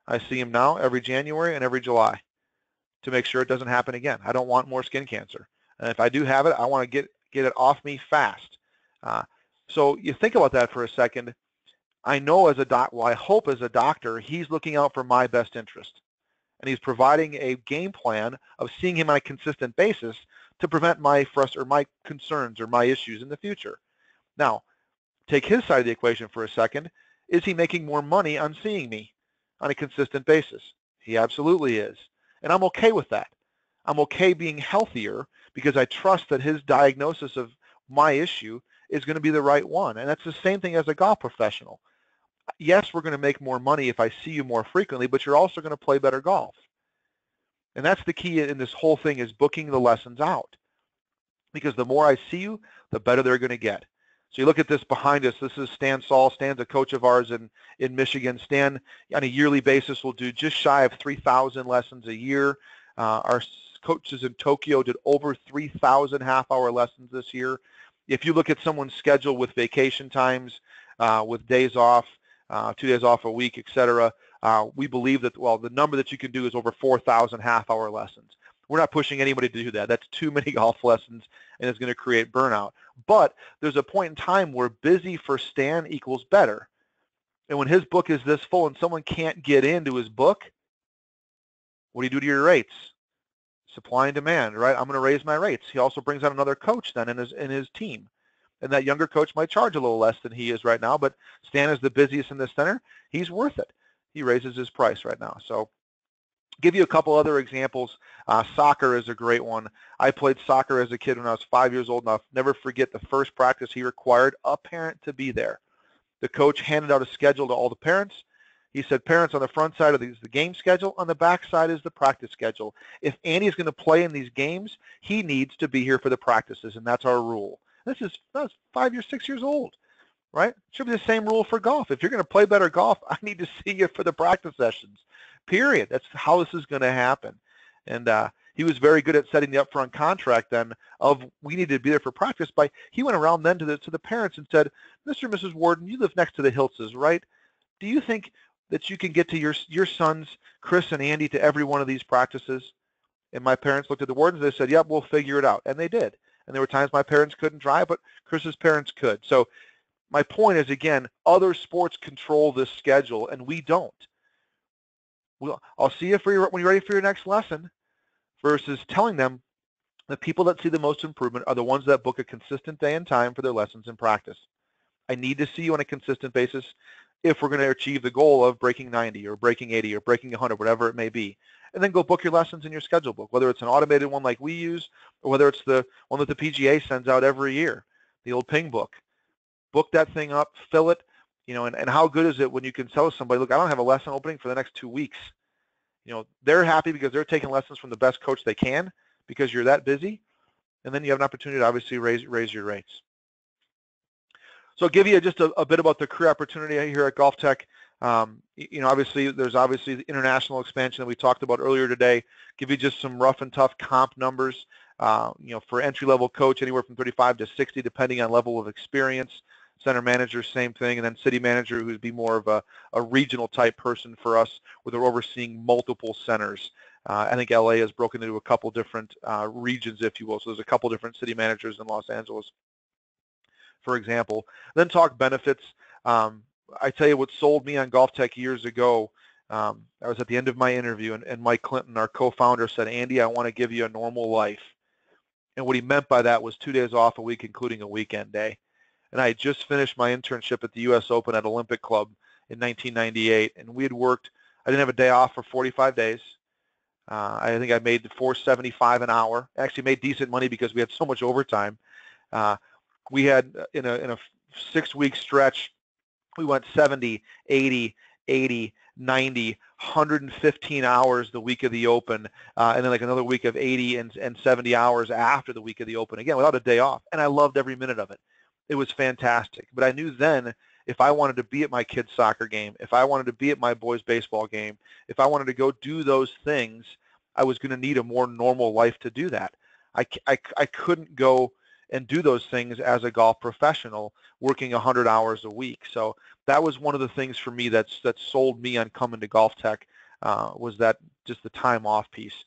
I see him now every January and every July to make sure it doesn't happen again. I don't want more skin cancer. And if I do have it, I want to get it off me fast. So you think about that for a second. I know as a I hope as a doctor, he's looking out for my best interest. And he's providing a game plan of seeing him on a consistent basis to prevent my concerns or my issues in the future. Now, take his side of the equation for a second. Is he making more money on seeing me on a consistent basis? He absolutely is. And I'm okay with that. I'm okay being healthier because I trust that his diagnosis of my issue is going to be the right one. And that's the same thing as a golf professional. yes, we're going to make more money if I see you more frequently, but you're also going to play better golf. And that's the key in this whole thing, is booking the lessons out. Because the more I see you, the better they're going to get. So you look at this behind us. This is Stan Saul. Stan's a coach of ours in Michigan. Stan, on a yearly basis, will do just shy of 3,000 lessons a year. Our coaches in Tokyo did over 3,000 half-hour lessons this year. If you look at someone's schedule with vacation times, with days off, 2 days off a week, etc., we believe that, well, the number that you can do is over 4,000 half-hour lessons. We're not pushing anybody to do that. That's too many golf lessons, and it's going to create burnout. But there's a point in time where busy for Stan equals better. And when his book is this full and someone can't get into his book, what do you do to your rates? Supply and demand, right? I'm going to raise my rates. He also brings on another coach then in his team. And that younger coach might charge a little less than he is right now, but Stan is the busiest in the center. He's worth it. He raises his price right now. So give you a couple other examples. Soccer is a great one. I played soccer as a kid when I was 5 years old, and I'll never forget the first practice he required a parent to be there. The coach handed out a schedule to all the parents. He said, parents, on the front side is the game schedule. On the back side is the practice schedule. If Andy is going to play in these games, he needs to be here for the practices, and that's our rule. I was 5 years, 6 years old, right? Should be the same rule for golf. If you're going to play better golf, I need to see you for the practice sessions. Period. That's how this is going to happen. And he was very good at setting the upfront contract then of we need to be there for practice. He went around then to the parents and said, Mr. and Mrs. Warden, you live next to the Hiltses, right? Do you think that you can get to your sons, Chris and Andy, to every one of these practices? And my parents looked at the wardens. They said, yep, we'll figure it out. And they did. And there were times my parents couldn't drive, but Chris's parents could. So my point is, again, other sports control this schedule, and we don't. I'll see you when you're ready for your next lesson, versus telling them the people that see the most improvement are the ones that book a consistent day and time for their lessons and practice. I need to see you on a consistent basis if we're going to achieve the goal of breaking 90 or breaking 80 or breaking 100, whatever it may be. And then go book your lessons in your schedule book, whether it's an automated one like we use or whether it's the one that the PGA sends out every year, the old ping book. Book that thing up, fill it, and how good is it when you can tell somebody, look, I don't have a lesson opening for the next 2 weeks. They're happy because they're taking lessons from the best coach they can because you're that busy. And then you have an opportunity to obviously raise your rates. So I'll give you just a bit about the career opportunity here at GOLFTEC. Obviously, there's the international expansion that we talked about earlier today. Give you just some rough and tough comp numbers. For entry-level coach, anywhere from 35 to 60, depending on level of experience. Center manager, same thing, and then city manager, who'd be more of a regional type person for us, where they're overseeing multiple centers. I think LA is broken into a couple different regions, if you will. So there's a couple different city managers in Los Angeles, for example. Then talk benefits. I tell you what sold me on GOLFTEC years ago. I was at the end of my interview, and Mike Clinton, our co-founder, said, Andy, I want to give you a normal life. And what he meant by that was 2 days off a week, including a weekend day. And I had just finished my internship at the U.S. Open at Olympic Club in 1998, and we had worked. I didn't have a day off for 45 days. I think I made $4.75 an hour. I actually made decent money because we had so much overtime. We had, in a 6-week stretch, we went 70, 80, 80, 90, 115 hours the week of the Open, and then like another week of 80 and 70 hours after the week of the Open, again, without a day off. And I loved every minute of it. It was fantastic. But I knew then if I wanted to be at my kid's soccer game, if I wanted to be at my boys' baseball game, if I wanted to go do those things, I was going to need a more normal life to do that. I couldn't go and do those things as a golf professional working 100 hours a week. So that was one of the things for me that sold me on coming to GOLFTEC, was that just the time off piece,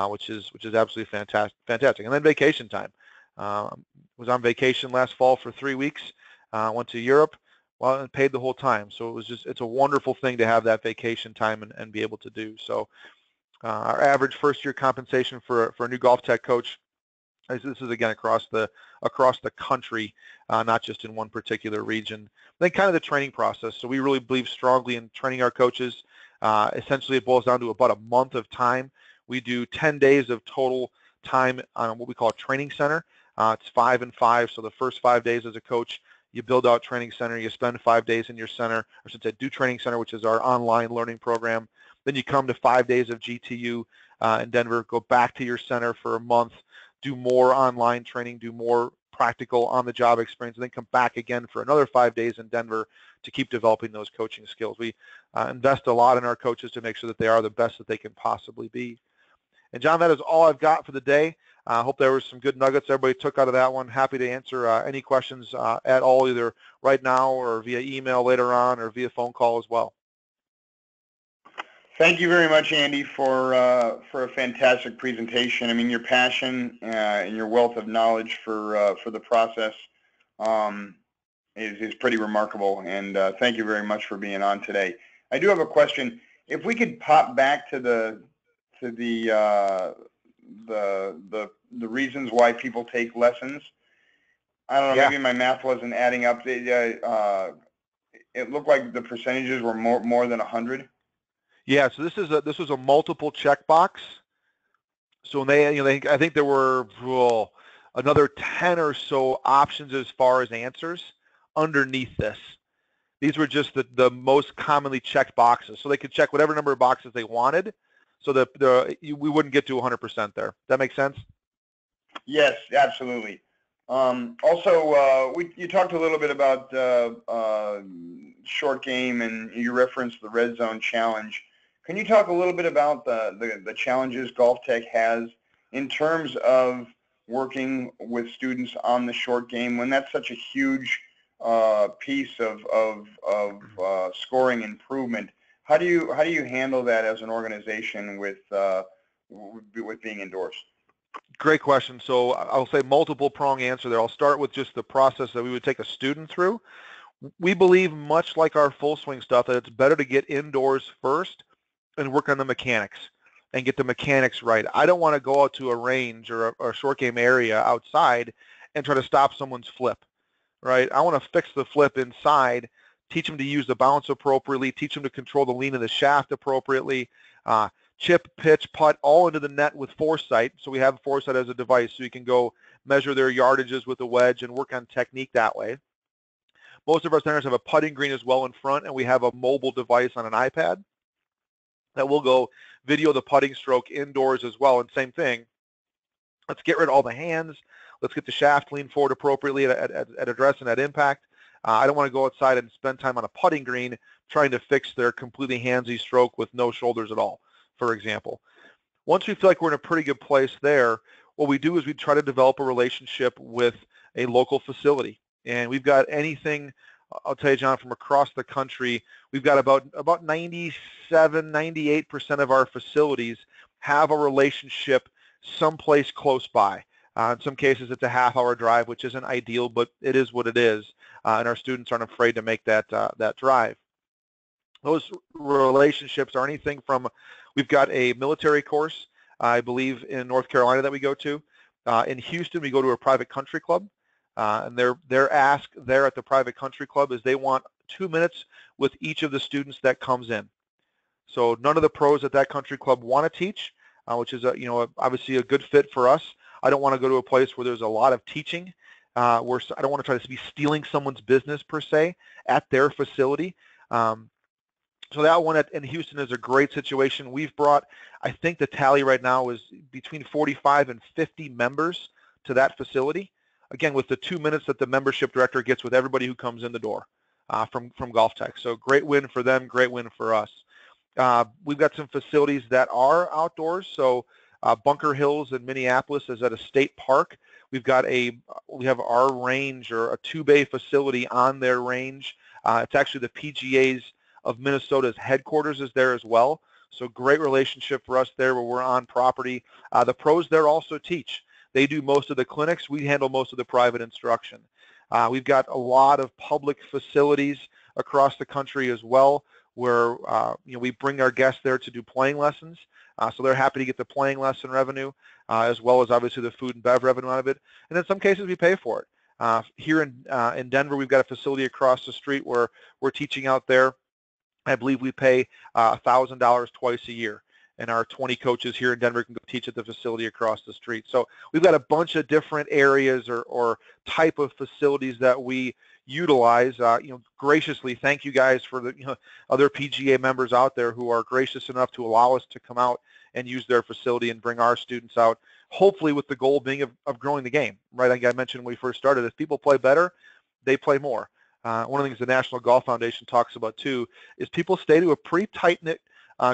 which is absolutely fantastic. And then vacation time. Was on vacation last fall for 3 weeks. Went to Europe, and paid the whole time. So it's a wonderful thing to have that vacation time and be able to do. So our average first-year compensation for a new GOLFTEC coach, this is again across the country, not just in one particular region. Then kind of the training process. So we really believe strongly in training our coaches. Essentially, it boils down to about a month of time. We do 10 days of total time on what we call a training center. It's 5 and 5. So the first 5 days as a coach, you build out training center, you spend 5 days in your center, or I should say do training center, which is our online learning program. Then you come to 5 days of GTU in Denver, go back to your center for a month, do more online training, do more practical on-the-job experience, and then come back again for another 5 days in Denver to keep developing those coaching skills. We invest a lot in our coaches to make sure that they are the best that they can possibly be. And John, that is all I've got for the day. I hope there was some good nuggets everybody took out of that one. Happy to answer any questions at all, either right now or via email later on or via phone call as well. Thank you very much, Andy, for a fantastic presentation. I mean, your passion and your wealth of knowledge for the process is pretty remarkable. And thank you very much for being on today. I do have a question. If we could pop back to the reasons why people take lessons. I don't know, maybe my math wasn't adding up. It looked like the percentages were more than 100. Yeah, so this was a multiple checkbox. So I think there were another 10 or so options as far as answers underneath this. These were just the most commonly checked boxes. So they could check whatever number of boxes they wanted, so that we wouldn't get to 100% there. That make sense? Yes, absolutely. Also, you talked a little bit about short game, and you referenced the Red Zone Challenge. Can you talk a little bit about the challenges GOLFTEC has in terms of working with students on the short game when that's such a huge piece of scoring improvement? How do you handle that as an organization with being indoors? Great question. So I'll say multiple prong answer there. I'll start with just the process that we would take a student through. We believe, much like our full swing stuff, that it's better to get indoors first and work on the mechanics and get the mechanics right. I don't want to go out to a range or a short game area outside and try to stop someone's flip, right? I want to fix the flip inside, teach them to use the bounce appropriately, teach them to control the lean of the shaft appropriately, chip, pitch, putt, all into the net with foresight. So we have foresight as a device, so you can go measure their yardages with a wedge and work on technique that way. Most of our centers have a putting green as well in front, and we have a mobile device on an iPad that will go video the putting stroke indoors as well. And same thing, let's get rid of all the hands. Let's get the shaft lean forward appropriately at address and at impact. I don't want to go outside and spend time on a putting green trying to fix their completely handsy stroke with no shoulders at all, for example. Once we feel like we're in a pretty good place there, what we do is we try to develop a relationship with a local facility. And we've got anything, I'll tell you, John, from across the country, we've got about 97, 98% of our facilities have a relationship someplace close by. In some cases, it's a half-hour drive, which isn't ideal, but it is what it is, and our students aren't afraid to make that drive. Those relationships are anything from, we've got a military course, I believe, in North Carolina that we go to. In Houston, we go to a private country club, and their ask there at the private country club is they want 2 minutes with each of the students that comes in. So none of the pros at that country club want to teach, which is obviously a good fit for us. I don't want to go to a place where there's a lot of teaching, where I don't want to try to be stealing someone's business per se at their facility. So that one in Houston is a great situation. We've brought, I think the tally right now is between 45 and 50 members to that facility. Again, with the 2 minutes that the membership director gets with everybody who comes in the door from GOLFTEC. So great win for them, great win for us. We've got some facilities that are outdoors. So Bunker Hills in Minneapolis is at a state park. We have our range, or a 2-bay facility on their range. It's actually the PGA's of Minnesota's headquarters is there as well. So great relationship for us there, where we're on property. The pros there also teach. They do most of the clinics. We handle most of the private instruction. We've got a lot of public facilities across the country as well, where we bring our guests there to do playing lessons. So they're happy to get the playing lesson revenue, as well as obviously the food and bev revenue out of it. And in some cases, we pay for it. Here in Denver, we've got a facility across the street where we're teaching out there. I believe we pay $1,000 twice a year. and our 20 coaches here in Denver can go teach at the facility across the street. So we've got a bunch of different areas or type of facilities that we utilize. Graciously, thank you guys for the other PGA members out there who are gracious enough to allow us to come out and use their facility and bring our students out, hopefully with the goal being of growing the game, right? Like I mentioned when we first started, if people play better, they play more. One of the things the National Golf Foundation talks about too is people stay to a pretty tight-knit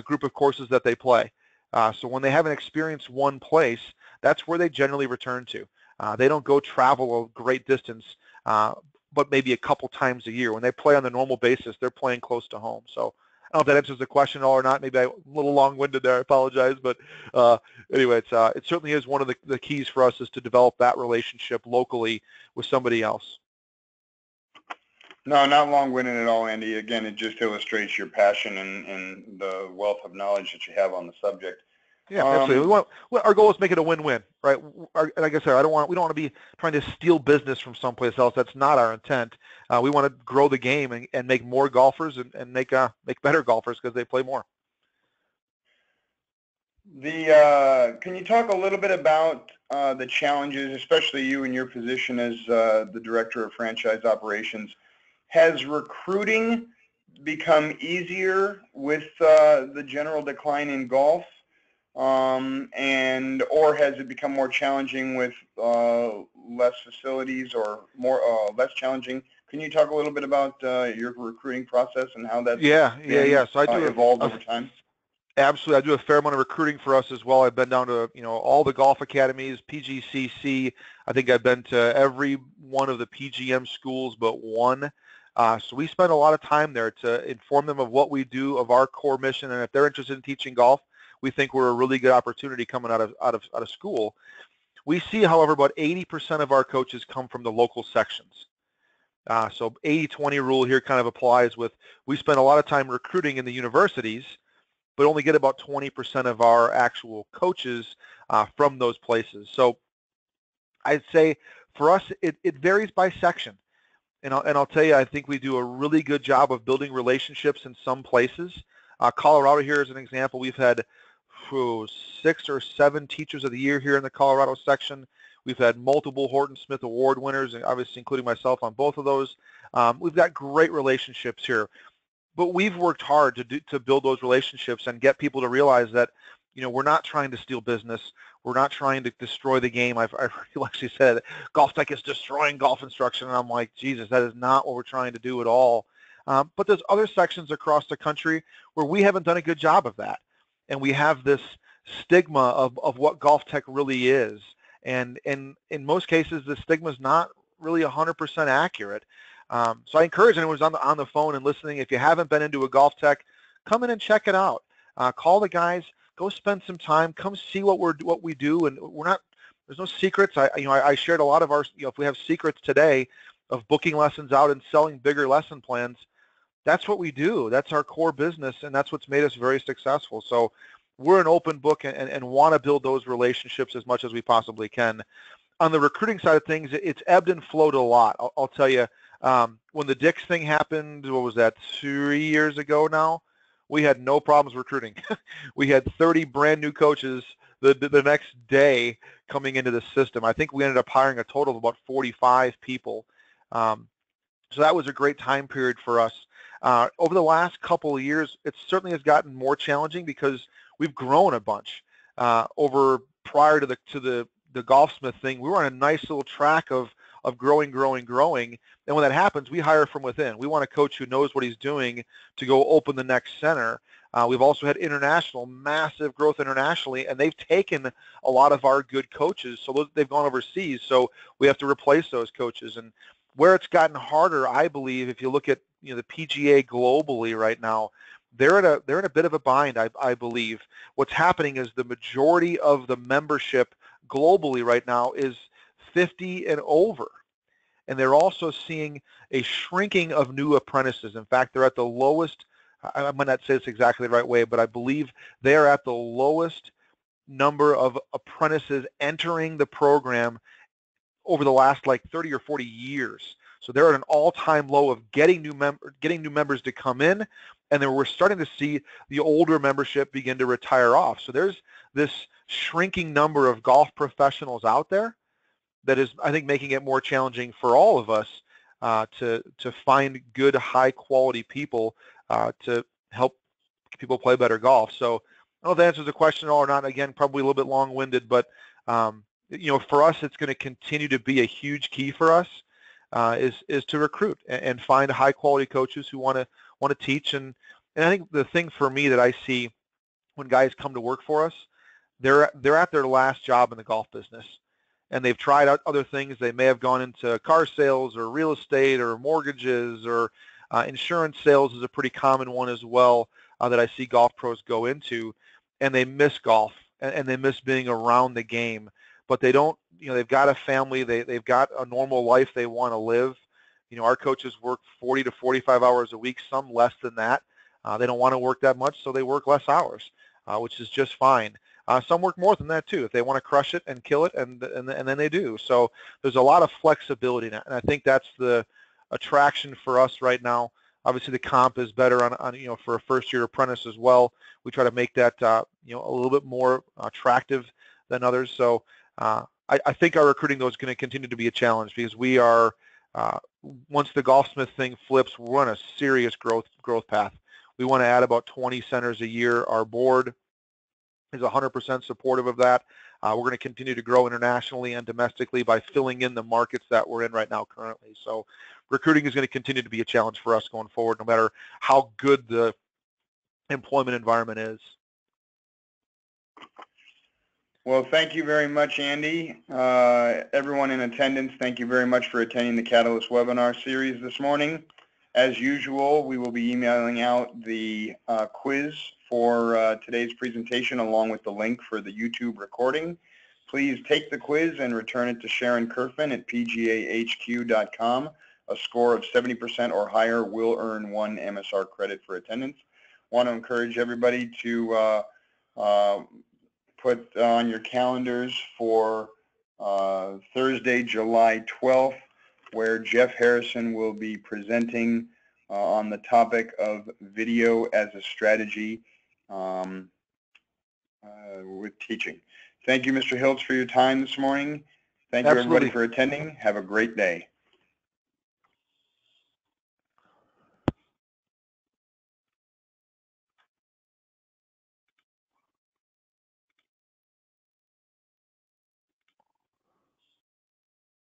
group of courses that they play. So when they haven't experienced one place, that's where they generally return to. They don't go travel a great distance, but maybe a couple times a year. When they play on the normal basis, they're playing close to home. So I don't know if that answers the question at all or not. Maybe I'm a little long-winded there. I apologize. But anyway, it certainly is one of the keys for us is to develop that relationship locally with somebody else. No, not long-winded at all, Andy. Again, it just illustrates your passion and the wealth of knowledge that you have on the subject. Yeah, absolutely. Our goal is to make it a win-win, right? Like I said, we don't want to be trying to steal business from someplace else. That's not our intent. We want to grow the game and make more golfers and make better golfers because they play more. Can you talk a little bit about the challenges, especially you in your position as the Director of Franchise Operations? Has recruiting become easier with the general decline in golf, or has it become more challenging with less facilities or more less challenging? Can you talk a little bit about your recruiting process and how that's So I do evolved over time? Absolutely. I do a fair amount of recruiting for us as well. I've been down to, all the golf academies, PGCC. I think I've been to every one of the PGM schools but one. So we spend a lot of time there to inform them of what we do, of our core mission, and if they're interested in teaching golf, we think we're a really good opportunity coming out of school. We see, however, about 80% of our coaches come from the local sections. So 80-20 rule here kind of applies with, we spend a lot of time recruiting in the universities, but only get about 20% of our actual coaches from those places. So I'd say for us, it varies by section. And I'll tell you, I think we do a really good job of building relationships in some places. Colorado here is an example. We've had 6 or 7 Teachers of the Year here in the Colorado section. We've had multiple Horton Smith Award winners, and obviously including myself on both of those. We've got great relationships here. But we've worked hard to build those relationships and get people to realize that, we're not trying to steal business. We're not trying to destroy the game. I've heard you actually said GOLFTEC is destroying golf instruction, and I'm like, Jesus, that is not what we're trying to do at all. But there's other sections across the country where we haven't done a good job of that, and we have this stigma of what GOLFTEC really is, and in most cases, the stigma is not really 100% accurate. So I encourage anyone who's on the phone and listening, if you haven't been into a GOLFTEC, come in and check it out. Call the guys. Go spend some time. Come see what we do, and there's no secrets. I shared a lot of our, if we have secrets today of booking lessons out and selling bigger lesson plans, that's what we do. That's our core business, and that's what's made us very successful. So we're an open book and want to build those relationships as much as we possibly can. On the recruiting side of things, it's ebbed and flowed a lot. I'll tell you, when the Dix thing happened, what was that, 3 years ago now? We had no problems recruiting. We had 30 brand new coaches the next day coming into the system. I think we ended up hiring a total of about 45 people. So that was a great time period for us. Over the last couple of years, it certainly has gotten more challenging because we've grown a bunch. Prior to the Golfsmith thing, we were on a nice little track of growing. And when that happens, we hire from within. We want a coach who knows what he's doing to go open the next center. We've also had massive growth internationally, and they've taken a lot of our good coaches. So they've gone overseas. So we have to replace those coaches. And where it's gotten harder, I believe, if you look at the PGA globally right now, they're in a bit of a bind. I believe what's happening is the majority of the membership globally right now is 50 and over. And they're also seeing a shrinking of new apprentices. In fact, they're at the lowest, I might not say this exactly the right way, but I believe they're at the lowest number of apprentices entering the program over the last 30 or 40 years. So they're at an all-time low of getting new members to come in and then we're starting to see the older membership begin to retire off. So there's this shrinking number of golf professionals out there that is, I think, making it more challenging for all of us to find good, high-quality people to help people play better golf. So I don't know if that answers the question or not. Again, probably a little bit long-winded, but you know, for us, it's going to continue to be a huge key for us is to recruit and find high-quality coaches who want to teach. And I think the thing for me that I see when guys come to work for us, they're at their last job in the golf business, and they've tried out other things. They may have gone into car sales or real estate or mortgages or insurance sales is a pretty common one as well that I see golf pros go into, and they miss golf and they miss being around the game, but they don't, you know, they've got a family, they've got a normal life they want to live. You know, our coaches work 40 to 45 hours a week, some less than that. They don't want to work that much, so they work less hours, which is just fine. Some work more than that too if they want to crush it and kill it, and then they do. So there's a lot of flexibility in it, and I think that's the attraction for us right now. Obviously, the comp is better on you know, for a first-year apprentice as well. We try to make that you know, a little bit more attractive than others. So I think our recruiting though is going to continue to be a challenge because we are once the Golfsmith thing flips, we're on a serious growth path. We want to add about 20 centers a year. Our board is 100% supportive of that. We're going to continue to grow internationally and domestically by filling in the markets that we're in right now currently. So recruiting is going to continue to be a challenge for us going forward, no matter how good the employment environment is. Well, thank you very much, Andy. Everyone in attendance, thank you very much for attending the Catalyst webinar series this morning. As usual, we will be emailing out the quiz for today's presentation along with the link for the YouTube recording. Please take the quiz and return it to Sharon Kerfin at pgahq.com. A score of 70% or higher will earn 1 MSR credit for attendance. Want to encourage everybody to put on your calendars for Thursday, July 12th, where Jeff Harrison will be presenting on the topic of video as a strategy with teaching. Thank you, Mr. Hilts, for your time this morning. Thank you, everybody, for attending. Have a great day.